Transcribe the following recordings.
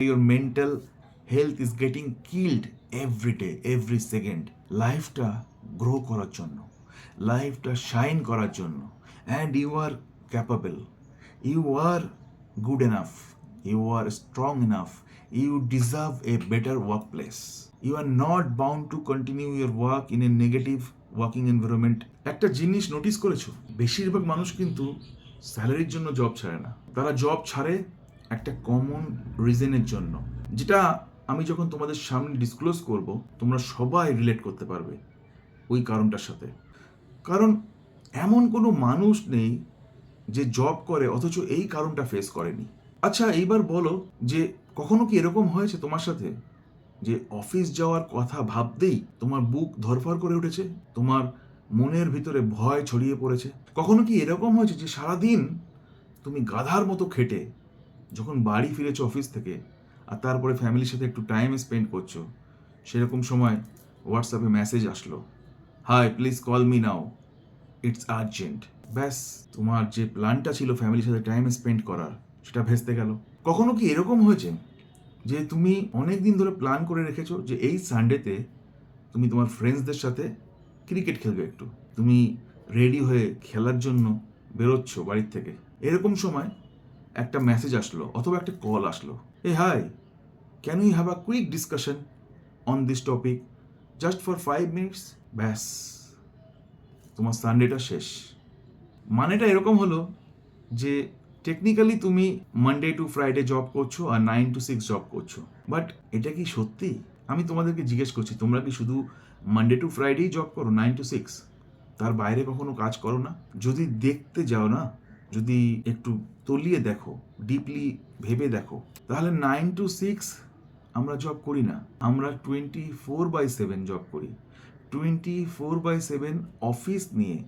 your mental health is getting killed every day, every second. লাইফটা grow করার জন্য, লাইফটা শাইন করার জন্য, and you are capable, you are good enough, you are strong enough, you deserve a better work place. You are not bound to continue your work in a negative working environment. একটা জিনিস notice করেছো, বেশিরভাগ মানুষ কিন্তু স্যালারির জন্য job ছাড়ে না, তারা জব ছাড়ে একটা কমন রিজনের জন্য, যেটা আমি যখন তোমাদের সামনে ডিসক্লোজ করব তোমরা সবাই রিলেট করতে পারবে ওই কারণটার সাথে। কারণ এমন কোনো মানুষ নেই যে জব করে অথচ এই কারণটা ফেস করেনি। আচ্ছা এইবার বলো যে কখনো কি এরকম হয়েছে তোমার সাথে যে অফিস যাওয়ার কথা ভাবতেই তোমার বুক ধরফর করে উঠেছে, তোমার মনের ভিতরে ভয় ছড়িয়ে পড়েছে? কখনো কি এরকম হয়েছে যে সারাদিন তুমি গাধার মতো খেটে যখন বাড়ি ফিরেছো অফিস থেকে আর তারপরে ফ্যামিলির সাথে একটু টাইম স্পেন্ড করছো, সেরকম সময় হোয়াটসঅ্যাপে মেসেজ আসলো, high please call me now, it's urgent. ব্যাস, তোমার যে প্ল্যানটা ছিল ফ্যামিলির সাথে টাইম স্পেন্ড করার সেটা ভেস্তে গেল। কখনো কি এরকম হয়েছে যে তুমি অনেক দিন ধরে প্ল্যান করে রেখেছো যে এই সানডেতে তুমি তোমার ফ্রেন্ডসদের সাথে ক্রিকেট খেলবে, একটু তুমি রেডি হয়ে খেলার জন্য বেরোচ্ছ বাড়ির থেকে, এরকম সময় একটা মেসেজ আসলো অথবা একটা কল আসলো, এ hi can you have a quick discussion on this topic just for 5 minutes? ব্যাস, তোমার সানডেটা শেষ। মানেটা এরকম হলো যে টেকনিক্যালি তুমি মানডে টু ফ্রাইডে জব করছো আর 9 to 6 জব করছো, বাট এটা কি সত্যি? আমি তোমাদেরকে জিজ্ঞেস করছি, তোমরা কি শুধু মানডে টু ফ্রাইডেই জব করো 9 to 6? তার বাইরে কখনো কাজ করো না? যদি দেখতে যাও না, যদি একটু তলিয়ে দেখো, ডিপলি ভেবে দেখো, তাহলে 9 to 6 আমরা জব করি না, আমরা 24/7 জব করি। 24/7 অফিস নিয়ে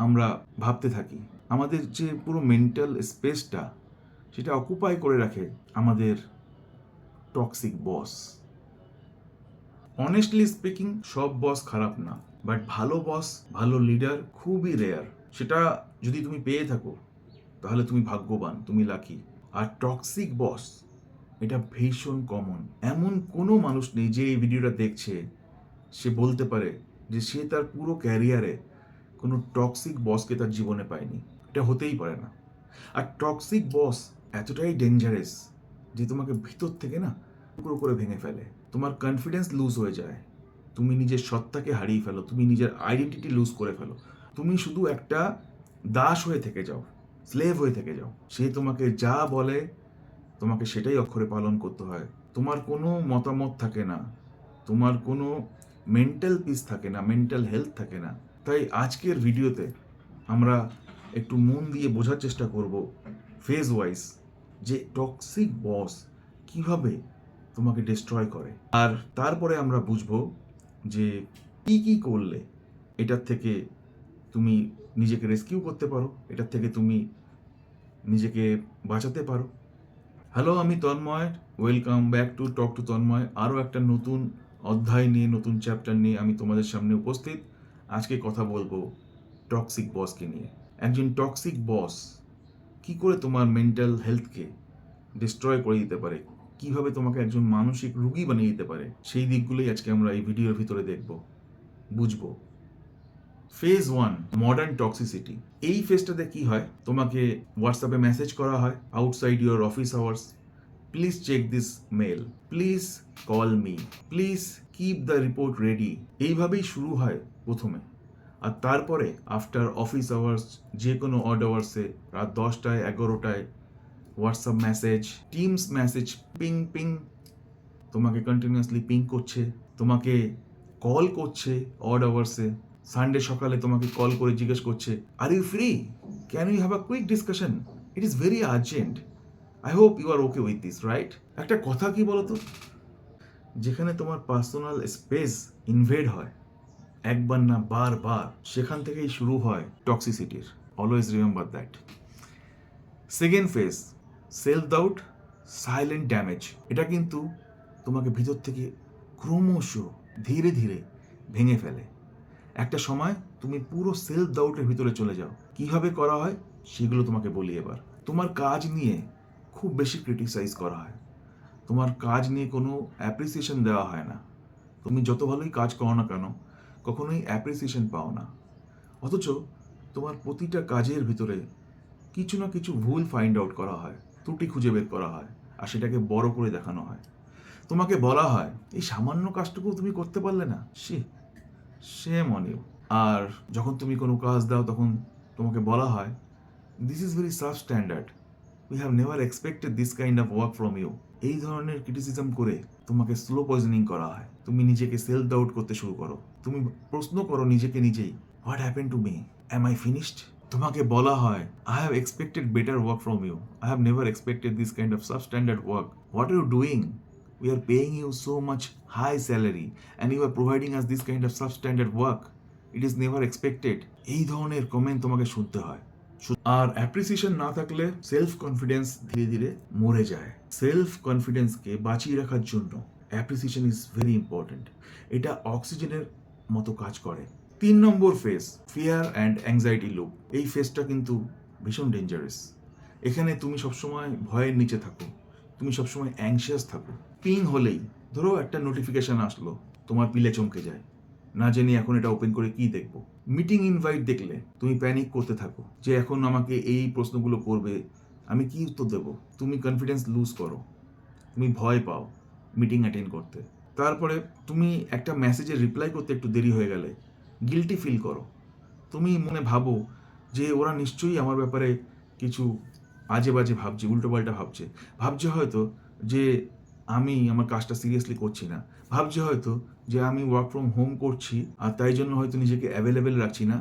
আমরা ভাবতে থাকি। আমাদের যে পুরো মেন্টাল স্পেসটা সেটা অকুপাই করে রাখে আমাদের টক্সিক বস। অনেস্টলি স্পিকিং, সব বস খারাপ না, বাট ভালো বস, ভালো লিডার খুবই রেয়ার। সেটা যদি তুমি পেয়ে থাকো তাহলে তুমি ভাগ্যবান, তুমি লাকি। আর টক্সিক বস এটা ভীষণ কমন। এমন কোনো মানুষ নেই যে এই ভিডিওটা দেখছে সে বলতে পারে যে সে তার পুরো ক্যারিয়ারে কোনো টক্সিক বসকে তার জীবনে পায়নি। এটা হতেই পারে না। আর টক্সিক বস এতটাই ডেঞ্জারাস যে তোমাকে ভিতর থেকে না টুকরো করে ভেঙে ফেলে, তোমার কনফিডেন্স লুজ হয়ে যায়, তুমি নিজের সত্তাকে হারিয়ে ফেলো, তুমি নিজের আইডেন্টিটি লুজ করে ফেলো, তুমি শুধু একটা দাস হয়ে থেকে যাও, স্লেভ হয়ে থেকে যাও। সে তোমাকে যা বলে তোমাকে সেটাই অক্ষরে পালন করতে হয়, তোমার কোনো মতামত থাকে না, তোমার কোনো মেন্টাল পিস থাকে না, মেন্টাল হেলথ থাকে না। তাই আজকের ভিডিওতে আমরা একটু মন দিয়ে বোঝার চেষ্টা করব ফেজ ওয়াইজ যে টক্সিক বস কিভাবে তোমাকে ডিস্ট্রয় করে, আর তারপরে আমরা বুঝবো যে কি কি করলে এটার থেকে তুমি নিজেকে রেস্কিউ করতে পারো, এটার থেকে তুমি নিজেকে বাঁচাতে পারো। হ্যালো, আমি Tanmoy, welcome back to talk to Tanmoy. আরও একটা নতুন অধ্যায় নিয়ে, নতুন চ্যাপ্টার নিয়ে আমি তোমাদের সামনে উপস্থিত। আজকে কথা বলবো টক্সিক বসকে নিয়ে। একজন টক্সিক বস কি করে তোমার মেন্টাল হেলথকে ডিস্ট্রয় করে দিতে পারে, কিভাবে তোমাকে একজন মানসিক রোগী বানিয়ে দিতে পারে, সেই দিকগুলোই আজকে আমরা এই ভিডিওর ভিতরে দেখব, বুঝবো। Phase 1, modern toxicity. এই ফেজটাতে কি হয়, তোমাকে হোয়াটসঅ্যাপে মেসেজ করা হয় outside your office hours, please check this mail, please call me, please keep the report ready. এইভাবেই শুরু হয় প্রথমে। আর তারপরে আফটার অফিস আওয়ার্স, যে কোনো অড আওয়ার্সে, রাত 10টায় 11টায় WhatsApp message, Teams message, ping ping, তোমাকে কন্টিনিউয়াসলি পিং করছে, তোমাকে কল করছে অড আওয়ার্সে। সানডে সকালে তোমাকে কল করে জিজ্ঞেস করছে, are you free, can you have a quick discussion, it is very urgent, I hope you are okay with this, right? একটা কথা কি বলতো, যেখানে তোমার পার্সোনাল স্পেস ইনভেড হয় একবার না বারবার, সেখান থেকেই শুরু হয় টক্সিসিটির। Always remember that. Second phase, self doubt, silent damage. এটা কিন্তু তোমাকে ভিতর থেকে ক্রমশ ধীরে ধীরে ভেঙে ফেলে। একটা সময় তুমি পুরো সেলফ ডাউটের ভিতরে চলে যাও। কিভাবে করা হয় সেগুলো তোমাকে বলি এবার। তোমার কাজ নিয়ে খুব বেশি ক্রিটিসাইজ করা হয়, তোমার কাজ নিয়ে কোনো অ্যাপ্রিসিয়েশন দেওয়া হয় না। তুমি যত ভালোই কাজ করো না কেন, কখনোই অ্যাপ্রিসিয়েশন পাও না। অথচ তোমার প্রতিটা কাজের ভিতরে কিছু না কিছু ভুল ফাইন্ড আউট করা হয়, ত্রুটি খুঁজে বের করা হয়, আর সেটাকে বড় করে দেখানো হয়। তোমাকে বলা হয়, এই সামান্য কাজটুকু তুমি করতে পারলে না, সেম অন ইউ। আর যখন তুমি কোনো কাজ দাও তখন তোমাকে বলা হয়, this is very substandard, we have never expected this kind of work from you. এই ধরনের ক্রিটিসিজম করে তোমাকে স্লো পয়জনিং করা হয়। তুমি নিজেকে সেলফ ডাউট করতে শুরু করো। তুমি প্রশ্ন করো নিজেকে নিজেই, what happen to me, am I finished? তোমাকে বলা হয়, I have expected better work from you, I have never expected this kind of substandard work, what are you doing? We are paying you so much high salary and you are providing us this kind of substandard work. It is never expected. এই ধরনের comment তোমাকে শুনতে হয়। আর appreciation না থাকলে self confidence ধীরে ধীরে মরে যায়। সেলফ কনফিডেন্সকে বাঁচিয়ে রাখার জন্য অ্যাপ্রিসিয়েশন ইজ ভেরি ইম্পর্টেন্ট। এটা অক্সিজেনের মতো কাজ করে। 3 নম্বর phase, fear and anxiety loop. এই ফেজটা কিন্তু ভীষণ ডেঞ্জারাস। এখানে তুমি সবসময় ভয়ের নিচে থাকো, তুমি সবসময় অ্যাংশিয়াস থাকো। পিং হলেই, ধরো একটা নোটিফিকেশন আসলো, তোমার পিলে চমকে যায়, না জেনে এখন এটা ওপেন করে কি দেখবো। মিটিং ইনভাইট দেখলে তুমি প্যানিক করতে থাকো যে এখন আমাকে এই প্রশ্নগুলো করবে, আমি কি উত্তর দেব। তুমি কনফিডেন্স লুজ করো, তুমি ভয় পাও মিটিং অ্যাটেন্ড করতে। তারপরে তুমি একটা মেসেজে রিপ্লাই করতে একটু দেরি হয়ে গেলে গিল্টি ফিল করো। তুমি মনে ভাবো যে ওরা নিশ্চয়ই আমার ব্যাপারে কিছু আজে বাজে ভাবছে, উল্টোপাল্টা ভাবছে হয়তো যে আমি আমার কাজটা সিরিয়াসলি করছি না, ভাবছে হয়তো যে আমি ওয়ার্ক ফ্রম হোম করছি আর তাই জন্য হয়তো নিজেকে অ্যাভেলেবেল রাখছি না,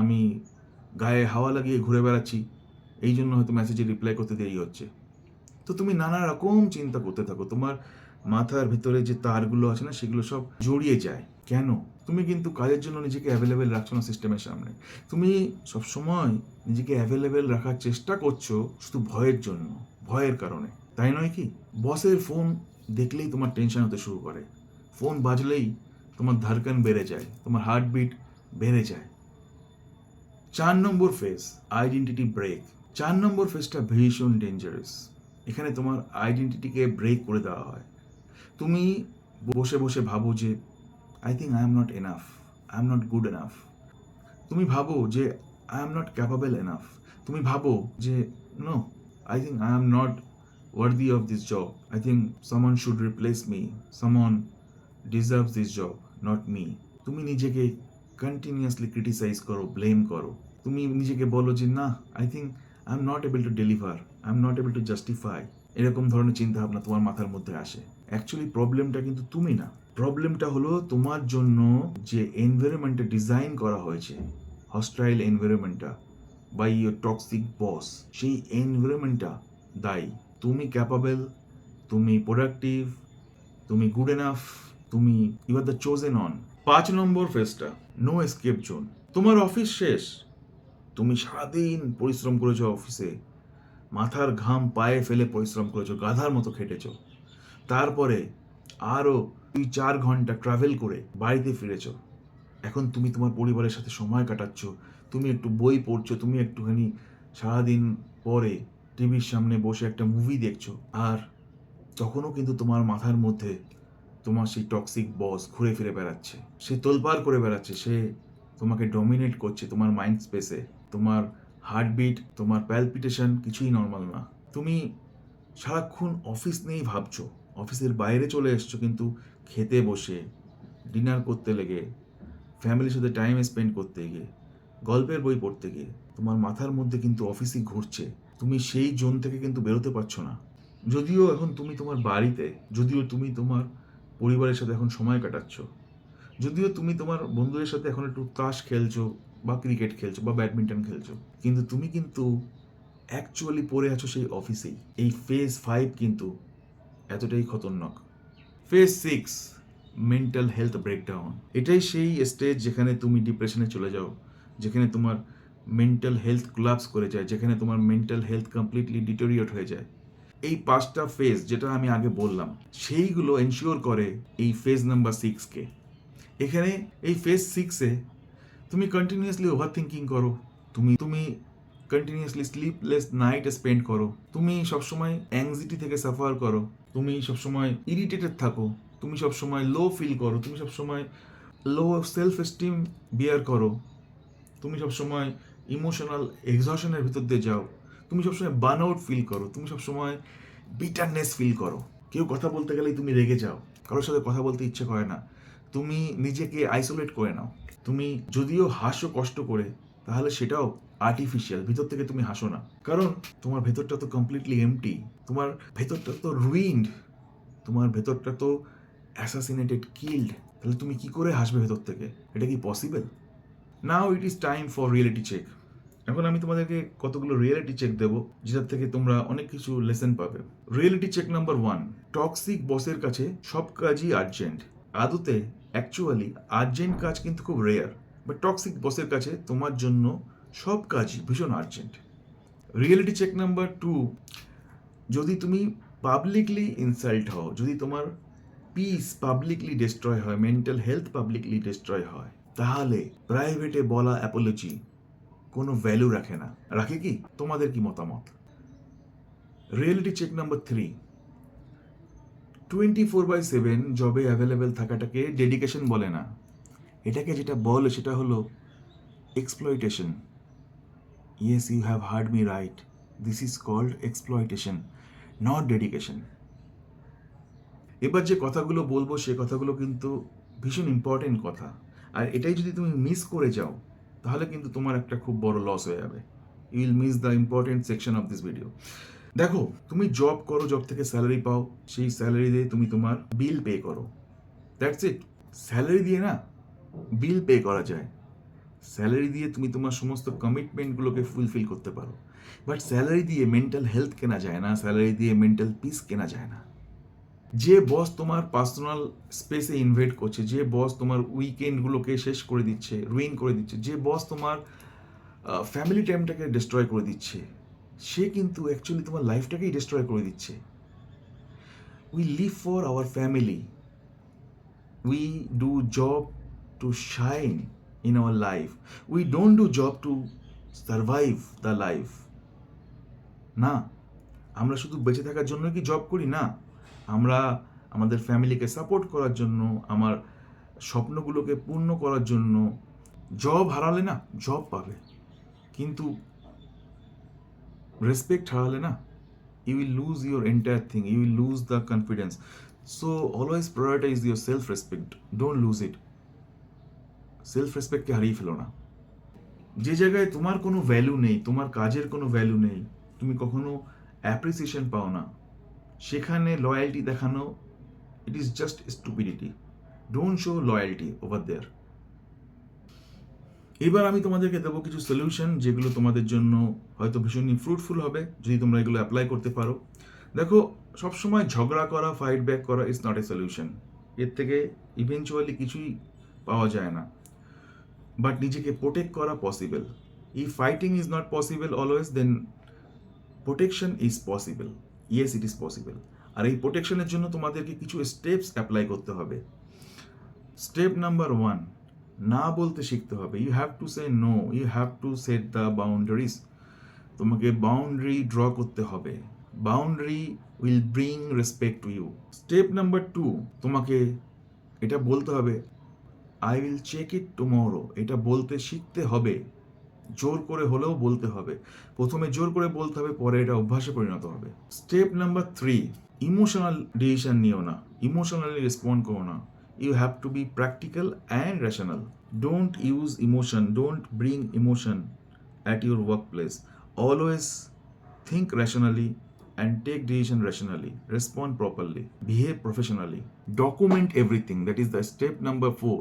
আমি গায়ে হাওয়া লাগিয়ে ঘুরে বেড়াচ্ছি, এই জন্য হয়তো মেসেজে রিপ্লাই করতে দেরি হচ্ছে। তো তুমি নানা রকম চিন্তা করতে থাকো, তোমার মাথার ভিতরে যে তারগুলো আছে না সেগুলো সব জড়িয়ে যায়। কেন? তুমি কিন্তু কাজের জন্য নিজেকে অ্যাভেলেবেল রাখছো না সিস্টেমের সামনে। তুমি সবসময় নিজেকে অ্যাভেলেবেল রাখার চেষ্টা করছো শুধু ভয়ের জন্য, ভয়ের কারণে, তাই নয় কি? বসের ফোন দেখলেই তোমার টেনশন হতে শুরু করে, ফোন বাজলেই তোমার ধড়কন বেড়ে যায়, তোমার হার্টবিট বেড়ে যায়। 4 নম্বর ফেজ, আইডেন্টিটি ব্রেক। 4 নম্বর ফেজটা ভীষণ ডেঞ্জারাস। এখানে তোমার আইডেন্টিটিকে ব্রেক করে দেওয়া হয়। তুমি বসে বসে ভাবো যে I think I am not enough, I am not good enough. তুমি ভাবো যে I am not capable enough. তুমি ভাবো যে no, I think I am not worthy of this job, I think someone should replace me, someone deserves this job, not me. তুমি নিজেকে continuously criticise করো, blame করো। তুমি নিজেকে বলো যে না, I think I am not able to deliver, I am not able to justify. এরকম ধরনের চিন্তা ভাবনা তোমার মাথার মধ্যে আসে। অ্যাকচুয়ালি প্রবলেমটা কিন্তু তুমি না, প্রবলেমটা হলো তোমার জন্য যে এনভায়রনমেন্টটা ডিজাইন করা হয়েছে, হস্টাইল এনভায়রনমেন্টটা বাই ইয়োর টক্সিক বস, সেই এনভায়রনমেন্টটা দায়ী। তুমি ক্যাপাবল, তুমি প্রোডাক্টিভ, তুমি গুড এনাফ, তুমি you are the chosen one. 5 নম্বর ফেজটা, নো এসকেপ জোন। তোমার অফিস শেষ, তুমি সারাদিন পরিশ্রম করেছো অফিসে, মাথার ঘাম পায়ে ফেলে পরিশ্রম করেছো, গাধার মতো খেটেছো। তারপরে আরও 2-4 ঘন্টা ট্রাভেল করে বাড়িতে ফিরেছ। এখন তুমি তোমার পরিবারের সাথে সময় কাটাচ্ছ, তুমি একটু বই পড়ছো, তুমি একটুখানি সারাদিন পরে টিভির সামনে বসে একটা মুভি দেখছো। আর তখনও কিন্তু তোমার মাথার মধ্যে তোমার সেই টক্সিক বস ঘুরে ফিরে বেড়াচ্ছে, সে তোলপাড় করে বেড়াচ্ছে, সে তোমাকে ডমিনেট করছে তোমার মাইন্ড স্পেসে। তোমার হার্টবিট, তোমার প্যালপিটেশন কিছুই নর্মাল না। তুমি সারাক্ষণ অফিস নিয়েই ভাবছো, অফিসের বাইরে চলে এসছো, কিন্তু খেতে বসে, ডিনার করতে লেগে, ফ্যামিলির সাথে টাইম স্পেন্ড করতে গিয়ে, গল্পের বই পড়তে গিয়ে তোমার মাথার মধ্যে কিন্তু অফিসই ঘুরছে। তুমি সেই জোন থেকে কিন্তু বেরোতে পারছো না। যদিও এখন তুমি তোমার বাড়িতে, যদিও তুমি তোমার পরিবারের সাথে এখন সময় কাটাচ্ছ, যদিও তুমি তোমার বন্ধুদের সাথে এখন একটু তাস খেলছো বা ক্রিকেট খেলছো বা ব্যাডমিন্টন খেলছো, কিন্তু তুমি কিন্তু অ্যাকচুয়ালি পড়ে আছো সেই অফিসেই। এই ফেজ 5 কিন্তু এতটাই খতরনাক। Phase 6, mental health breakdown. এটাই সেই স্টেজ যেখানে তুমি ডিপ্রেশনে চলে যাও, যেখানে তোমার মেন্টাল হেলথ কোলাপস করে যায়, যেখানে তোমার মেন্টাল হেলথ কমপ্লিটলি ডিটোরিয়েট হয়ে যায়। এই 5টা ফেজ যেটা আমি আগে বললাম, সেইগুলো এনশিওর করে এই ফেজ নাম্বার 6কে। এখানে এই ফেজ 6-এ তুমি কন্টিনিউয়াসলি ওভার থিঙ্কিং করো, তুমি কন্টিনিউয়াসলি স্লিপলেস নাইট স্পেন্ড করো, তুমি সবসময় অ্যাংজাইটি থেকে সাফার করো, তুমি সবসময় ইরিটেটেড থাকো, তুমি সবসময় লো ফিল করো, তুমি সবসময় লো সেলফ এস্টিম বিয়ার করো, তুমি সবসময় ইমোশনাল এক্সশনের ভিতর দিয়ে যাও, তুমি সবসময় বার্ন আউট ফিল করো, তুমি সবসময় বিটারনেস ফিল করো, কেউ কথা বলতে গেলেই তুমি রেগে যাও, কারোর সাথে কথা বলতে ইচ্ছে করে না, তুমি নিজেকে আইসোলেট করে নাও, তুমি যদিও হাসো কষ্ট করে তাহলে সেটাও আর্টিফিশিয়াল, ভিতর থেকে তুমি হাসো না, কারণ তোমার ভেতরটা তো কমপ্লিটলি এমটি, তোমার ভেতরটা তো রুইন্ড, তোমার ভেতরটা তো অ্যাসাসিনেটেড কিল্ড, তাহলে তুমি কি করে হাসবে ভেতর থেকে? এটা কি possible? Now it is time for reality check. এখন আমি তোমাদেরকে কতগুলো রিয়েলিটি চেক দেবো যেটার থেকে তোমরা অনেক কিছু লেসন পাবে। রিয়েলিটি চেক নাম্বার 1, টক্সিক বসের কাছে সব কাজই আর্জেন্ট। আদতে অ্যাকচুয়ালি আর্জেন্ট কাজ কিন্তু খুব রেয়ার, বাট টক্সিক বসের কাছে তোমার জন্য সব কাজই ভীষণ আর্জেন্ট। রিয়েলিটি চেক নাম্বার 2, যদি তুমি পাবলিকলি ইনসাল্ট হও, যদি তোমার পিস পাবলিকলি ডিস্ট্রয় হয়, মেন্টাল হেলথ পাবলিকলি ডিস্ট্রয় হয়, তাহলে প্রাইভেটে বলা অ্যাপোলজি কোনো ভ্যালু রাখে না। রাখে কি? তোমাদের কি মতামত? রিয়েলিটি চেক নাম্বার 3, 24/7 জবে অ্যাভেলেবেল থাকাটাকে ডেডিকেশন বলে না, এটাকে যেটা বলে সেটা হলো exploitation. Yes, you have heard me right, this is called exploitation, not dedication. এবার যে কথাগুলো বলবো সে কথাগুলো কিন্তু ভীষণ ইম্পর্টেন্ট কথা, আর এটাই যদি তুমি মিস করে যাও তাহলে কিন্তু তোমার একটা খুব বড় লস হয়ে যাবে। You will miss the important section of this video. দেখো, তুমি জব করো, জব থেকে স্যালারি পাও, সেই স্যালারি দিয়ে তুমি তোমার বিল পে করো, দ্যাটস ইট। স্যালারি দিয়ে না বিল পে করা যায়, স্যালারি দিয়ে তুমি তোমার সমস্ত কমিটমেন্টগুলোকে ফুলফিল করতে পারো, বাট স্যালারি দিয়ে মেন্টাল হেলথ কেনা যায় না, স্যালারি দিয়ে মেন্টাল পিস কেনা যায় না। যে বস তোমার পার্সোনাল স্পেসে ইনভেট করছে, যে বস তোমার উইকেন্ডগুলোকে শেষ করে দিচ্ছে, রুইন করে দিচ্ছে, যে বস তোমার ফ্যামিলি টাইমটাকে ডিস্ট্রয় করে দিচ্ছে, সে কিন্তু অ্যাকচুয়ালি তোমার লাইফটাকেই ডিস্ট্রয় করে দিচ্ছে। We live for our family, we do job to shine in our life, we don't do job to survive the life. না, আমরা শুধু বেঁচে থাকার জন্য কি জব করি? না, আমরা আমাদের ফ্যামিলিকে সাপোর্ট করার জন্য, আমার স্বপ্নগুলোকে পূর্ণ করার জন্য। জব হারালে না জব পাবে, কিন্তু রেসপেক্ট হারালে না, you will lose your entire thing, you will lose the confidence. So always prioritize your self respect, don't lose it. Self রেসপেক্টকে হারিয়ে ফেলো না। যে জায়গায় তোমার কোনো ভ্যালু নেই, তোমার কাজের কোনো ভ্যালু নেই, তুমি কখনো অ্যাপ্রিসিয়েশন পাও না, সেখানে লয়্যালটি দেখানো, it is just stupidity. Don't show loyalty over there. এবার আমি তোমাদেরকে দেবো কিছু সলিউশন যেগুলো তোমাদের জন্য হয়তো ভীষণই ফ্রুটফুল হবে যদি তোমরা এগুলো অ্যাপ্লাই করতে পারো। দেখো, সবসময় ঝগড়া করা, ফাইট ব্যাক করা ইজ নট এ সলিউশন, এর থেকে ইভেনচুয়ালি কিছুই পাওয়া যায় না, বাট নিজেকে প্রোটেক্ট করা possible. If fighting is not possible always, then protection is possible. Yes, it is possible. আর এই প্রোটেকশনের জন্য তোমাদেরকে কিছু স্টেপস অ্যাপ্লাই করতে হবে। স্টেপ নাম্বার 1, না বলতে শিখতে হবে। You have to say no, you have to set the boundaries. তোমাকে বাউন্ডারি ড্র করতে হবে, boundary will bring respect to you. Step number 2, তোমাকে এটা বলতে হবে, I will check it tomorrow. এটা বলতে শিখতে হবে, জোর করে হলেও বলতে হবে। প্রথমে জোর করে বলতে হবে, পরে এটা অভ্যাসে পরিণত হবে। স্টেপ নাম্বার 3, ইমোশনাল ডিসিশন নিও না, ইমোশনালি রেসপন্ড করো না। You have to be practical and rational. Don't use emotion, don't bring emotion at your workplace. Always think rationally and take decision rationally. Respond properly. Behave professionally. Document everything. That is the step number 4.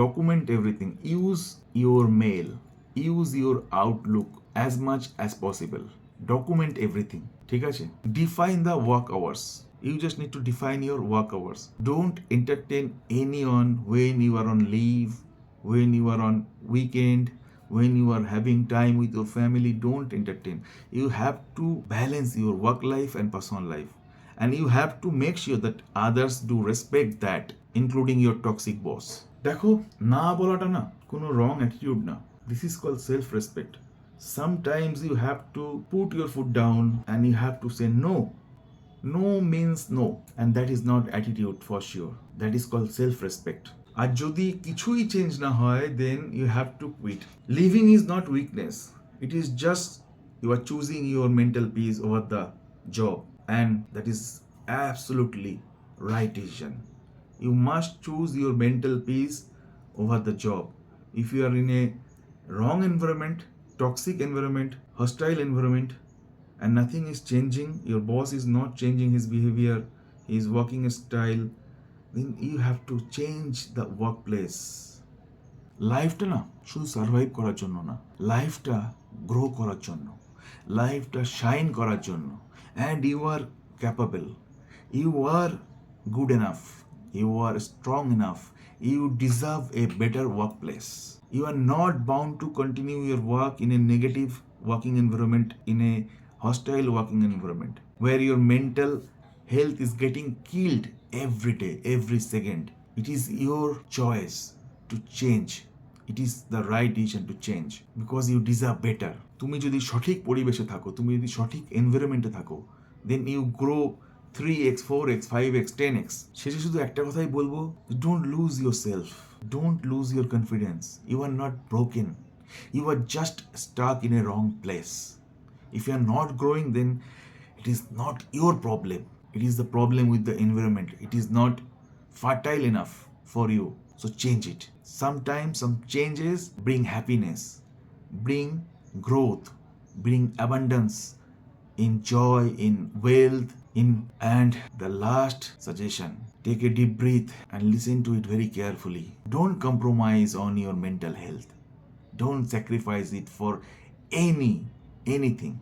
Document everything. Use your mail. Use your Outlook as much as possible. Document everything. ঠিক আছে? Define the work hours. You just need to define your work hours. Don't entertain anyone when you are on leave, when you are on weekend, when you are having time with your family. Don't entertain. You have to balance your work life and personal life. And you have to make sure that others do respect that, including your toxic boss. দেখো, না বলাটা না কোনো wrong attitude না, this is called self respect. Sometimes you have to put your foot down and you have to say no. No means no, and that is not attitude for sure. That is called self-respect. আর যদি কিছুই change না হয়, then you have to quit. Leaving is not weakness. It is just you are choosing your mental peace over the job, and that is absolutely right decision. You must choose your mental peace over the job. If you are in a wrong environment, toxic environment, hostile environment, and nothing is changing, your boss is not changing his behavior, his working style, then you have to change the workplace. লাইফটা না শুধু survive করার জন্য না, লাইফটা grow করার জন্য, লাইফটা শাইন করার জন্য। And you are capable, you are good enough, you are strong enough, you deserve a better work place. You are not bound to continue your work in a negative working environment, in a hostile working environment, where your mental health is getting killed every day, every second. It is your choice to change. It is the right decision to change because you deserve better. তুমি যদি সঠিক পরিবেশে থাকো, তুমি যদি সঠিক এনভায়রনমেন্টে থাকো, then you grow 3x, 4x, 5x, 10x. শেষে শুধু একটা কথাই বলবো, don't lose yourself. Don't lose your confidence. You are not broken. You are just stuck in a wrong place. If you are not growing, then it is not your problem. It is the problem with the environment. It is not fertile enough for you. So change it. Sometimes some changes bring happiness, bring growth, bring abundance, in joy, in wealth, and the last suggestion, take a deep breath and listen to it very carefully. Don't compromise on your mental health. Don't sacrifice it for anything.